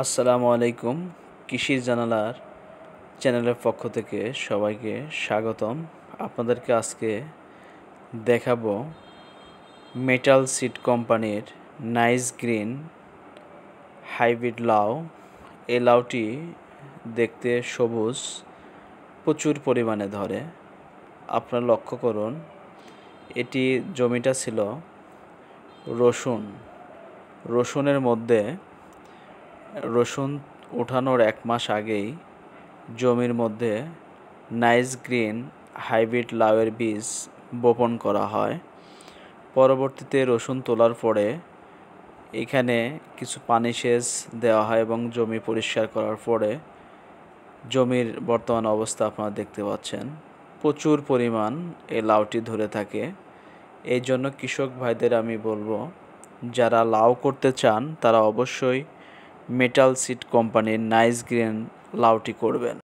আসসালামু আলাইকুম। কৃষির জানালার চ্যানেলের পক্ষ থেকে সবাইকে স্বাগতম। আপনাদেরকে আজকে দেখাবো মেটাল সিড কোম্পানির নাইস গ্রিন হাইব্রিড লাউ। এই লাউটি দেখতে সবুজ, প্রচুর পরিমাণে ধরে। আপনারা লক্ষ্য করুন, এটি জমিটা ছিল রসুনের মধ্যে। রসুন ওঠানোর 1 মাস আগেই জমির মধ্যে নাইস গ্রিন হাইব্রিড লাউয়ের বীজ বপন করা হয়। পরবর্তীতে রসুন তোলার পরে এখানে কিছু পানি সেচ দেওয়া হয় এবং জমি পরিষ্কার করার পরে জমির বর্তমান অবস্থা আপনারা দেখতে পাচ্ছেন। প্রচুর পরিমাণ এই লাউটি ধরে থাকে। এই জন্য কৃষক ভাইদের আমি বলবো, যারা লাউ করতে চান তারা অবশ্যই মেটাল সিড কোম্পানির নাইস গ্রিন লাউটি করবেন।